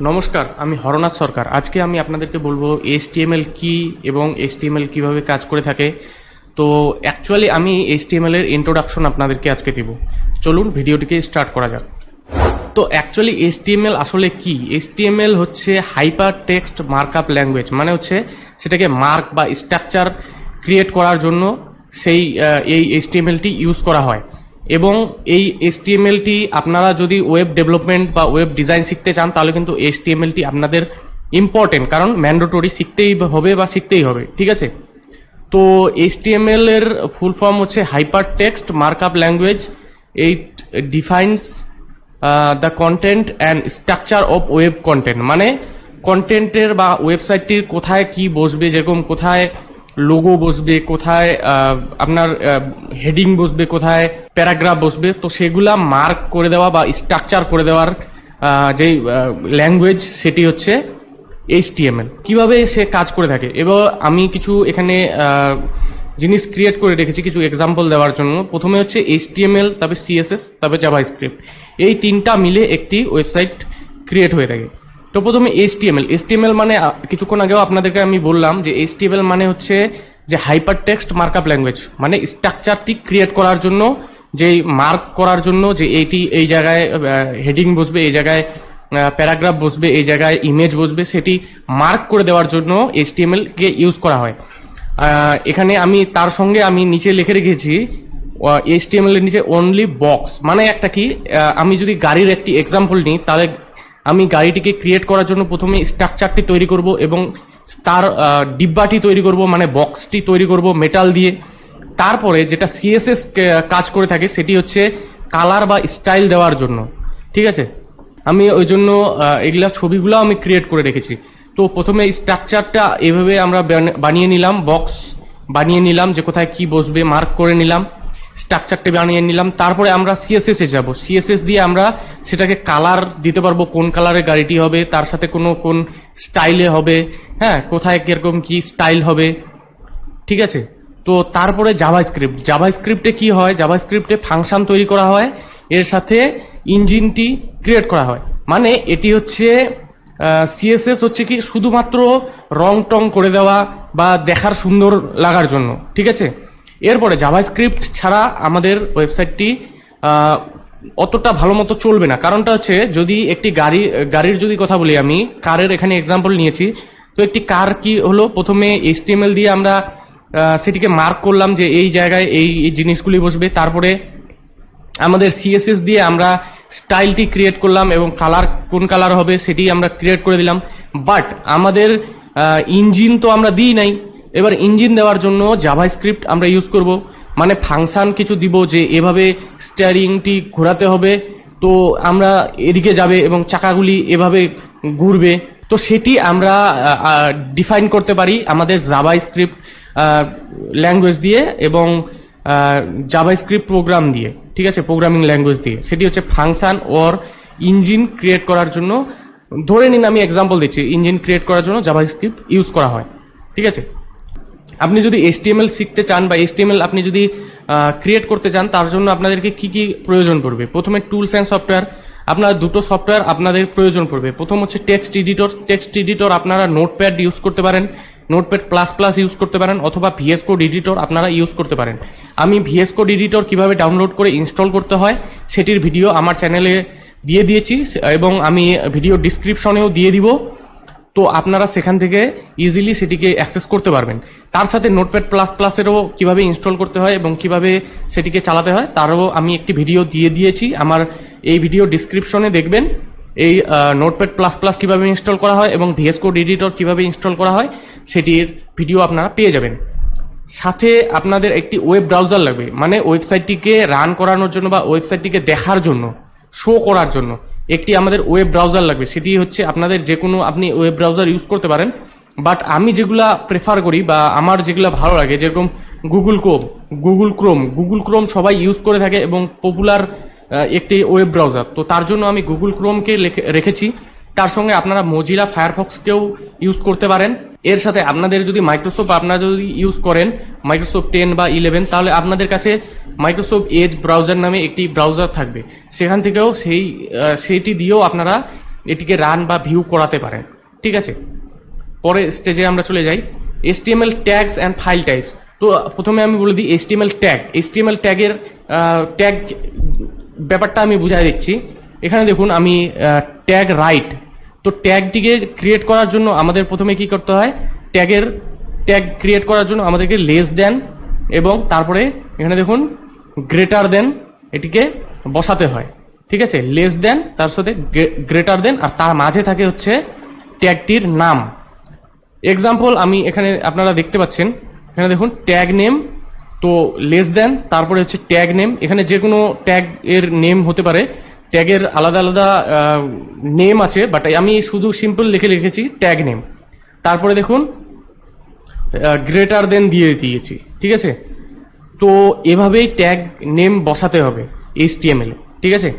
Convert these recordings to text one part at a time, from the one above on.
নমস্কার, আমি হরনাথ সরকার। আজকে আমি আপনাদেরকে বলবো HTML কি এবং HTML কিভাবে কাজ করে থাকে। তো অ্যাকচুয়ালি আমি HTML এর ইন্ট্রোডাকশন আপনাদেরকে আজকে দিব। চলুন ভিডিওটিকে স্টার্ট করা যাক। তো অ্যাকচুয়ালি HTML আসলে কি? HTML হচ্ছে হাইপার টেক্সট মার্কআপ ল্যাঙ্গুয়েজ, মানে হচ্ছে সেটাকে মার্ক বা স্ট্রাকচার ক্রিয়েট করার জন্য এই HTMLটি ইউজ করা হয়। এবং এই HTMLটি আপনারা যদি ওয়েব ডেভেলপমেন্ট বা ওয়েব ডিজাইন শিখতে চান তাহলে কিন্তু HTMLটি আপনাদের ইম্পর্টেন্ট, কারণ ম্যান্ডেটরি শিখতেই হবে বা শিখতেই হবে, ঠিক আছে? তো HTML এর ফুল ফর্ম হচ্ছে hyper text markup language. It defines the content and structure of web content, মানে কন্টেন্টের বা ওয়েবসাইটটির কোথায় কি বসবে, যেরকম কোথায় লোগো বসবে, কোথায় আপনার হেডিং বসবে, কোথায় প্যারাগ্রাফ বসবে, তো সেগুলা মার্ক করে দেওয়া বা স্ট্রাকচার করে দেওয়ার যেই ল্যাঙ্গুয়েজ সেটি হচ্ছে HTML। কিভাবে সে কাজ করে থাকে, এবার আমি কিছু এখানে জিনিস ক্রিয়েট করে রেখেছি কিছু এক্সাম্পল দেওয়ার জন্য। প্রথমে হচ্ছে HTML, তারপরে CSS, তারপরে জাভাস্ক্রিপ্ট, এই তিনটা মিলে একটি ওয়েবসাইট ক্রিয়েট হয়ে থাকে। তো প্রথমে HTML মানে কিছুক্ষণ আগেও আপনাদেরকে আমি বললাম যে HTML মানে হচ্ছে যে হাইপার টেক্সট মার্কআপ ল্যাঙ্গুয়েজ, মানে স্ট্রাকচারটি ক্রিয়েট করার জন্য, যেই মার্ক করার জন্য, যে এই জায়গায় হেডিং বসবে, এই জায়গায় প্যারাগ্রাফ বসবে, এই জায়গায় ইমেজ বসবে, সেটি মার্ক করে দেওয়ার জন্য HTML কে ইউজ করা হয়। এখানে আমি তার সঙ্গে আমি নিচে লিখে রেখেছি HTML এর নিচে অনলি বক্স, মানে একটা কি, আমি যদি গাড়ির একটি এক্সাম্পল নিই তাহলে আমি গাড়িটিকে ক্রিয়েট করার জন্য প্রথমে স্ট্রাকচারটি তৈরি করব এবং তার ডিব্বাটি তৈরি করব, মানে বক্সটি তৈরি করব মেটাল দিয়ে। তারপরে যেটা CSS কাজ করে থাকে সেটি হচ্ছে কালার বা স্টাইল দেওয়ার জন্য, ঠিক আছে? আমি ওই জন্য এগুলা ছবিগুলো আমি ক্রিয়েট করে রেখেছি। তো প্রথমে স্ট্রাকচারটা এভাবে আমরা বানিয়ে নিলাম, বক্স বানিয়ে নিলাম, যে কোথায় কি বসবে মার্ক করে নিলাম, স্ট্রাকচারটা বানিয়ে নিলাম। তারপরে আমরা CSS এ যাব, CSS দিয়ে আমরা সেটাকে কালার দিতে পারবো, কোন কালারের গাড়িটি হবে, তার সাথে কোন স্টাইলে হবে, হ্যাঁ, কোথায় কিরকম কি স্টাইল হবে, ঠিক আছে? তো তারপরে জাভাস্ক্রিপ্টে কি হয়, জাভাস্ক্রিপ্টে ফাংশন তৈরি করা হয়, এর সাথে ইঞ্জিনটি ক্রিয়েট করা হয়। মানে এটি হচ্ছে CSS হচ্ছে কি শুধুমাত্র রং টং করে দেওয়া বা দেখার সুন্দর লাগার জন্য, ঠিক আছে? এরপরে জাভাস্ক্রিপ্ট ছাড়া আমাদের ওয়েবসাইটটি অতটা ভালো মতো চলবে না। কারণটা হচ্ছে, যদি একটি গাড়ির যদি কথা বলি, আমি কারের এখানে এক্সাম্পল নিয়েছি। তো একটি কার কি হলো, প্রথমে HTML দিয়ে আমরা সেটিকে মার্ক করলাম যে এই জায়গায় এই জিনিসগুলি বসবে। তারপরে আমাদের CSS দিয়ে আমরা স্টাইলটি ক্রিয়েট করলাম এবং কোন কালার হবে সেটি আমরা ক্রিয়েট করে দিলাম। বাট আমাদের ইঞ্জিন তো আমরা দিই নাই। এবার ইঞ্জিন দেওয়ার জন্য জাভাস্ক্রিপ্ট আমরা ইউজ করব, মানে ফাংশন কিছু দিব যে এভাবে স্টিয়ারিংটি ঘোরাতে হবে, তো আমরা এদিকে যাবে এবং চাকাগুলি এভাবে ঘুরবে। তো সেটি আমরা ডিফাইন করতে পারি আমাদের জাভাস্ক্রিপ্ট ল্যাঙ্গুয়েজ দিয়ে এবং জাভাস্ক্রিপ্ট প্রোগ্রাম দিয়ে, ঠিক আছে, প্রোগ্রামিং ল্যাঙ্গুয়েজ দিয়ে। সেটি হচ্ছে ফাংশন ওর ইঞ্জিন ক্রিয়েট করার জন্য। ধরে নিন আমি এক্সাম্পল দিচ্ছি, ইঞ্জিন ক্রিয়েট করার জন্য জাভাস্ক্রিপ্ট ইউজ করা হয়, ঠিক আছে? আপনি যদি HTML শিখতে চান বা HTML আপনি যদি ক্রিয়েট করতে চান, তার জন্য আপনাদেরকে কি কি প্রয়োজন পড়বে? প্রথমে টুলস অ্যান্ড সফটওয়্যার, আপনার দুটো সফটওয়্যার আপনাদের প্রয়োজন পড়বে। প্রথম হচ্ছে টেক্সট এডিটর, আপনারা নোটপ্যাড ইউজ করতে পারেন, নোটপ্যাড প্লাস ইউজ করতে পারেন, অথবা VS কোড এডিটর আপনারা ইউজ করতে পারেন। আমি VS কোড এডিটর কিভাবে ডাউনলোড করে ইনস্টল করতে হয় সেটির ভিডিও আমার চ্যানেলে দিয়ে দিয়েছি এবং আমি ভিডিও ডিসক্রিপশনেও দিয়ে দিব। তো আপনারা সেখান থেকে ইজিলি সেটিকে অ্যাক্সেস করতে পারবেন। তার সাথে নোটপ্যাড প্লাসেরও কিভাবে ইনস্টল করতে হয় এবং কিভাবে সেটিকে চালাতে হয় তারও আমি একটি ভিডিও দিয়ে দিয়েছি, আমার এই ভিডিও ডিসক্রিপশনে দেখবেন। এই নোটপ্যাড প্লাস কিভাবে ইনস্টল করা হয় এবং VS কোড এডিটর কিভাবে ইনস্টল করা হয় সেটির ভিডিও আপনারা পেয়ে যাবেন। সাথে আপনাদের একটি ওয়েব ব্রাউজার লাগবে, মানে ওয়েবসাইটটিকে রান করানোর জন্য বা ওয়েবসাইটটিকে দেখার জন্য, শো করার জন্য একটি আমাদের ওয়েব ব্রাউজার লাগবে। সেটি হচ্ছে আপনাদের যে কোনো, আপনি ওয়েব ব্রাউজার ইউজ করতে পারেন, বাট আমি যেগুলা প্রেফার করি বা আমার যেগুলা ভালো লাগে, যেরকম গুগল ক্রোম সবাই ইউজ করে থাকে এবং পপুলার একটি ওয়েব ব্রাউজার। তো তার জন্য আমি গুগল ক্রোমকে রেখেছি। তার সঙ্গে আপনারা মোজিলা ফায়ারফক্সকেও ইউজ করতে পারেন। এর সাথে আপনাদের যদি আপনারা যদি ইউজ করেন মাইক্রোসফট 10 বা 11, তাহলে আপনাদের কাছে মাইক্রোসফট এজ ব্রাউজার নামে একটি ব্রাউজার থাকবে, সেখান থেকেও সেইটি দিয়েও আপনারা এটিকে রান বা ভিউ করাতে পারেন। ঠিক আছে, পরের স্টেজে আমরা চলে যাই, HTML tags and file types. তো প্রথমে আমি বলে দিই HTML ট্যাগ। HTML ট্যাগের ট্যাগ ব্যাপারটা আমি বুঝাই দিচ্ছি। এখানে দেখুন আমি ট্যাগ রাইট, তো ট্যাগটিকে ক্রিয়েট করার জন্য আমাদের প্রথমে কি করতে হয়, ট্যাগ ক্রিয়েট করার জন্য আমাদেরকে লেস দেন এবং তারপরে এখানে দেখুন গ্রেটার দেন এটিকে বসাতে হয়। ঠিক আছে, লেস দেন তার সাথে গ্রেটার দেন আর তার মাঝে থাকে হচ্ছে ট্যাগটির নাম। এক্সাম্পল আমি এখানে আপনারা দেখতে পাচ্ছেন, এখানে দেখুন ট্যাগ নেম, তো লেস দেন তারপরে হচ্ছে ট্যাগ নেম। এখানে যে কোনো ট্যাগ এর নেম হতে পারে, ট্যাগের আলাদা আলাদা নেম আছে, বাট আমি শুধু সিম্পল লিখে রেখেছি ট্যাগ নেম। তারপরে দেখুন গ্রেটার দেন দিয়ে দিয়েছি। ঠিক আছে, তো এভাবেই ট্যাগ নেম বসাতে হবে HTML। ঠিক আছে,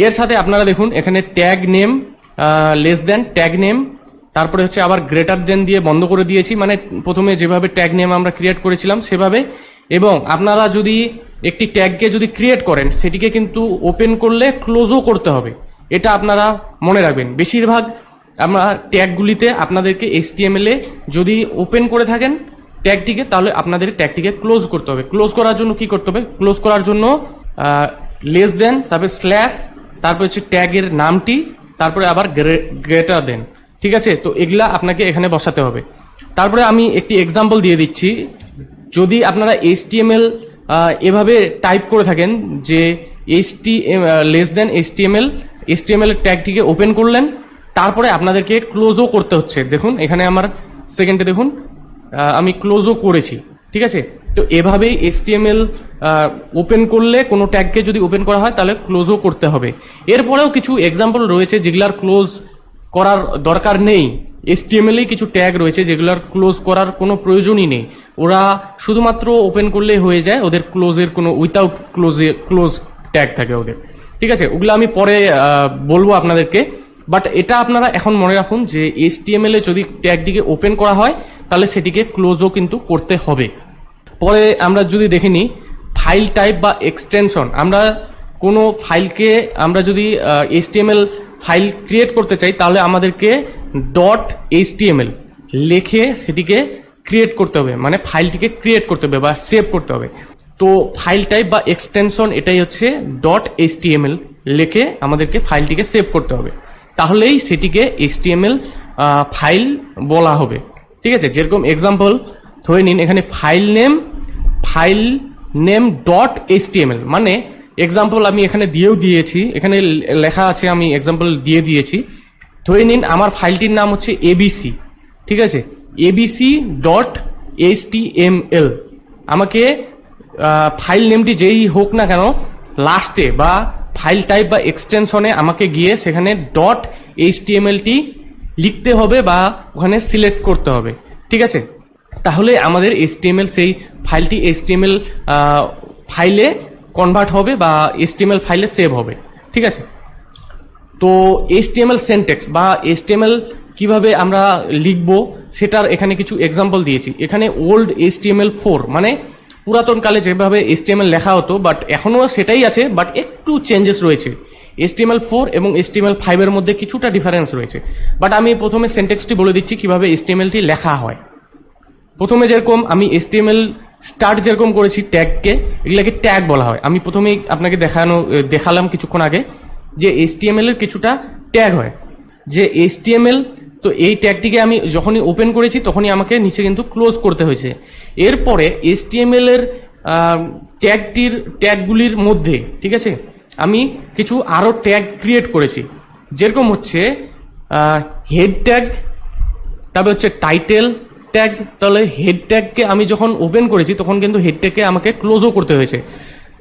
এর সাথে আপনারা দেখুন এখানে tag name less than tag name, তারপরে হচ্ছে আবার গ্রেটার দেন দিয়ে বন্ধ করে দিয়েছি, মানে প্রথমে যেভাবে ট্যাগ নেম আমরা ক্রিয়েট করেছিলাম সেভাবে। এবং আপনারা যদি একটি ট্যাগকে যদি ক্রিয়েট করেন সেটিকে কিন্তু ওপেন করলে ক্লোজও করতে হবে, এটা আপনারা মনে রাখবেন। বেশিরভাগ আমরা ট্যাগগুলিতে আপনাদেরকে HTML এ যদি ওপেন করে থাকেন ট্যাগটিকে, তাহলে আপনাদের ট্যাগটিকে ক্লোজ করতে হবে। ক্লোজ করার জন্য কি করতে হবে, ক্লোজ করার জন্য লেস দেন, তারপরে স্ল্যাশ, তারপর হচ্ছে ট্যাগের নামটি, তারপরে আবার গ্রেটার দেন। ঠিক আছে, তো এগুলা আপনাকে এখানে বসাতে হবে। তারপরে আমি একটি এক্সাম্পল দিয়ে দিচ্ছি। যদি আপনারা HTML এভাবে টাইপ করে থাকেন যে লেস দেন HTML এর ট্যাগটিকে ওপেন করলেন, তারপরে আপনাদেরকে ক্লোজও করতে হচ্ছে। দেখুন এখানে আমার সেকেন্ডে দেখুন আমি ক্লোজও করেছি। ঠিক আছে, তো এভাবেই HTML ওপেন করলে কোনো ট্যাগকে যদি ওপেন করা হয় তাহলে ক্লোজও করতে হবে। এরপরেও কিছু এক্সাম্পল রয়েছে যেগুলার ক্লোজ করার দরকার নেই। HTML এই কিছু ট্যাগ রয়েছে যেগুলোর ক্লোজ করার কোনো প্রয়োজনই নেই, ওরা শুধুমাত্র ওপেন করলেই হয়ে যায়, ওদের ক্লোজের কোনো উইথাউট ক্লোজ ট্যাগ থাকে ওদের। ঠিক আছে, ওগুলো আমি পরে বলবো আপনাদেরকে, বাট এটা আপনারা এখন মনে রাখুন যে HTML এ যদি ট্যাগটিকে ওপেন করা হয় তাহলে সেটিকে ক্লোজও কিন্তু করতে হবে। পরে আমরা যদি দেখে নিই ফাইল টাইপ বা এক্সটেনশন, আমরা কোনো ফাইলকে আমরা যদি HTML ফাইল ক্রিয়েট করতে চাই তাহলে আমাদেরকে .html লিখে সেটিকে ক্রিয়েট করতে হবে, মানে ফাইলটিকে ক্রিয়েট করতে হবে বা সেভ করতে হবে। তো ফাইল টাইপ বা এক্সটেনশন এটাই হচ্ছে .html লিখে আমাদেরকে ফাইলটিকে সেভ করতে হবে, তাহলেই সেটিকে HTML ফাইল বলা হবে। ঠিক আছে, যেরকম এক্সাম্পল ধরে নিন এখানে ফাইল নেম .html, মানে এক্সাম্পল আমি এখানে দিয়েও দিয়েছি, এখানে লেখা আছে, আমি এক্সাম্পল দিয়ে দিয়েছি। ধরে নিন আমার ফাইলটির নাম হচ্ছে ABC। ঠিক আছে, abc.html, আমাকে ফাইল নেমটি যেই হোক না কেন লাস্টে বা ফাইল টাইপ বা এক্সটেনশনে আমাকে গিয়ে সেখানে .htmlটি লিখতে হবে বা ওখানে সিলেক্ট করতে হবে। ঠিক আছে, তাহলে আমাদের HTML সেই ফাইলটি HTML ফাইলে কনভার্ট হবে বা HTML ফাইলে সেভ হবে। ঠিক আছে, তো HTML সিনট্যাক্স বা HTML কিভাবে আমরা লিখব সেটার এখানে কিছু এক্সাম্পল দিয়েছি। এখানে ওল্ড HTML4, মানে পুরাতন কালে যেভাবে HTML লেখা হতো বাট এখনও সেটাই আছে, বাট একটু চেঞ্জেস রয়েছে। HTML4 এবং HTML5 এর মধ্যে কিছুটা ডিফারেন্স রয়েছে, বাট আমি প্রথমে সিনট্যাক্সটি বলে দিচ্ছি কিভাবে HTMLটি লেখা হয়। প্রথমে যেরকম আমি HTML স্টার্ট যেরকম করেছি ট্যাগকে, এগুলাকে ট্যাগ বলা হয়। আমি প্রথমেই আপনাকে দেখালাম কিছুক্ষণ আগে যে HTML এর কিছুটা ট্যাগ হয়, যে HTML, তো এই ট্যাগটিকে আমি যখনই ওপেন করেছি তখনই আমাকে নিচে কিন্তু ক্লোজ করতে হয়েছে। এরপরে HTML এর ট্যাগগুলির মধ্যে, ঠিক আছে, আমি কিছু আরও ট্যাগ ক্রিয়েট করেছি, যেরকম হচ্ছে হেড ট্যাগ, তারপর হচ্ছে টাইটেল ট্যাগ। তাহলে হেড ট্যাগকে আমি যখন ওপেন করেছি তখন কিন্তু হেড ট্যাগকে আমাকে ক্লোজও করতে হয়েছে,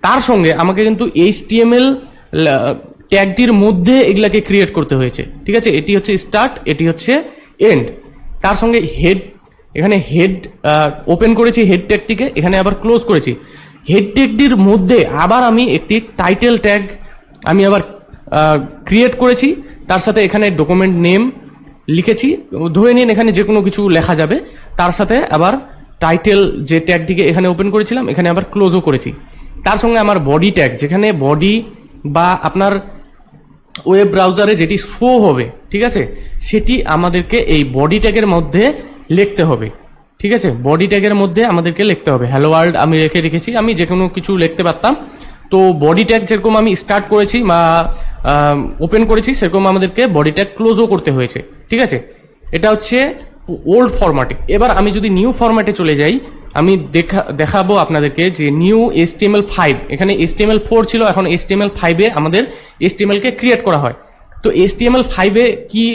তার সঙ্গে আমাকে কিন্তু HTML ট্যাগটির মধ্যে এগুলাকে ক্রিয়েট করতে হয়েছে। ঠিক আছে, এটি হচ্ছে স্টার্ট, এটি হচ্ছে এন্ড, তার সঙ্গে হেড, এখানে হেড ওপেন করেছি হেড ট্যাগটিকে, এখানে আবার ক্লোজ করেছি। হেড ট্যাগটির মধ্যে আবার আমি একটি টাইটেল ট্যাগ আমি আবার ক্রিয়েট করেছি, তার সাথে এখানে ডকুমেন্ট নেম লিখেছি, ধরে নিন এখানে যে কোনো কিছু লেখা যাবে, তার সাথে আবার টাইটেল যে ট্যাগটিকে এখানে ওপেন করেছিলাম এখানে আবার ক্লোজও করেছি। তার সঙ্গে আমার বডি ট্যাগ, যেখানে বডি বা আপনার ওয়েব ব্রাউজারে যেটি শো হবে, ঠিক আছে, সেটি আমাদেরকে এই বডি ট্যাগের মধ্যে লিখতে হবে। ঠিক আছে, বডি ট্যাগের মধ্যে আমাদেরকে লিখতে হবে। হ্যালো ওয়ার্ল্ড আমি রেখেছি, আমি যে কোনো কিছু লিখতে পারতাম। তো বডি ট্যাগ যেরকম আমি স্টার্ট করেছি বা ওপেন করেছি, সেরকম আমাদেরকে বডি ট্যাগ ক্লোজও করতে হয়েছে। ঠিক আছে, এটা হচ্ছে ওল্ড ফরম্যাটে। এবার আমি যদি নিউ ফরম্যাটে চলে যাই, আমি দেখাবো আপনাদেরকে যে নিউ HTML5, এখানে HTML4 ছিল, এখন HTML5-এ আমাদের HTML কে ক্রিয়েট করা হয়। তো HTML5-এ কি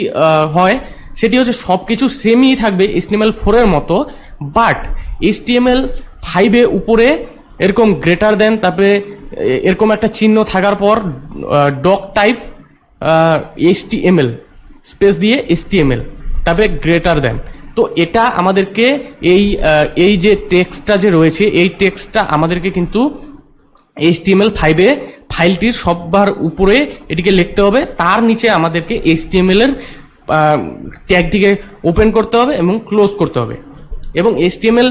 হয়, সেটি হচ্ছে সব কিছু সেমই থাকবে HTML4-এর মতো, বাট HTML5-এ উপরে এরকম গ্রেটার দেন, তারপরে এরকম একটা চিহ্ন থাকার পর ডক টাইপ HTML স্পেস দিয়ে HTML, তারপরে গ্রেটার দেন। তো এটা আমাদেরকে এই যে টেক্সটটা যে রয়েছে, এই টেক্সটটা আমাদেরকে কিন্তু HTML5-এ ফাইলটির সববার উপরে এটিকে লিখতে হবে। তার নিচে আমাদেরকে HTML এর ট্যাগটিকে ওপেন করতে হবে এবং ক্লোজ করতে হবে। এবং HTML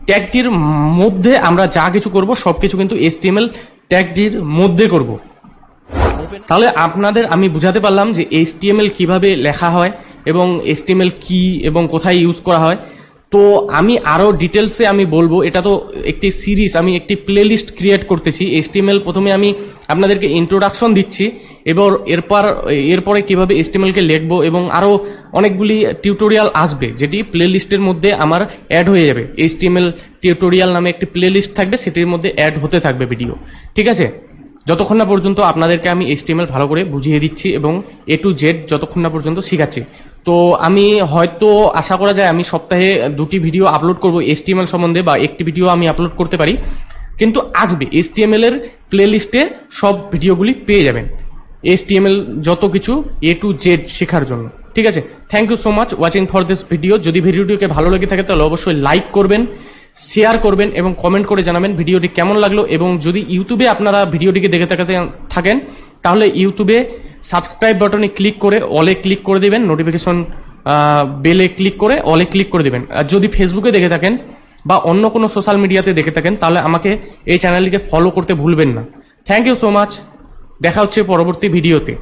ট্যাগটির মধ্যে আমরা যা কিছু করব সব কিছু কিন্তু HTML ট্যাগটির মধ্যে করব। তাহলে আপনাদের আমি বুঝাতে পারলাম যে HTML কিভাবে লেখা হয় এবং HTML কি এবং কোথায় ইউজ করা হয়। তো আমি আরও ডিটেলসে আমি বলবো, এটা তো একটি সিরিজ, আমি একটি প্লেলিস্ট ক্রিয়েট করতেছি। HTML প্রথমে আমি আপনাদেরকে ইন্ট্রোডাকশন দিচ্ছি, এবার এরপরে কিভাবে HTML-কে লিখবো এবং আরও অনেকগুলি টিউটোরিয়াল আসবে, যেটি প্লেলিস্টের মধ্যে আমার অ্যাড হয়ে যাবে। HTML টিউটোরিয়াল নামে একটি প্লেলিস্ট থাকবে, সেটির মধ্যে অ্যাড হতে থাকবে ভিডিও। ঠিক আছে, যতক্ষণ না পর্যন্ত আপনাদেরকে আমি HTML ভালো করে বুঝিয়ে দিচ্ছি এবং A to Z যতক্ষণ না পর্যন্ত শেখাচ্ছি। তো আমি হয়তো আশা করা যায় আমি সপ্তাহে 2টি ভিডিও আপলোড করব HTML সম্বন্ধে, বা একটি ভিডিও আমি আপলোড করতে পারি, কিন্তু আসবে HTML এর প্লেলিস্টে সব ভিডিওগুলি পেয়ে যাবেন, HTML যত কিছু A to Z শেখার জন্য। ঠিক আছে, thank you so much watching for this video. যদি ভিডিওটিকে ভালো লেগে থাকে তাহলে অবশ্যই লাইক করবেন, শেয়ার করবেন এবং কমেন্ট করে জানাবেন ভিডিওটি কেমন লাগলো। এবং যদি ইউটিউবে আপনারা ভিডিওটিকে দেখে থাকেন তাহলে ইউটিউবে সাবস্ক্রাইব বাটনে ক্লিক করে অলে ক্লিক করে দেবেন, নোটিফিকেশন বেলে ক্লিক করে অলে ক্লিক করে দেবেন। আর যদি ফেসবুকে দেখে থাকেন বা অন্য কোনো সোশ্যাল মিডিয়াতে দেখে থাকেন তাহলে আমাকে এই চ্যানেলটিকে ফলো করতে ভুলবেন না। থ্যাংক ইউ সো মাচ, দেখা হচ্ছে পরবর্তী ভিডিওতে।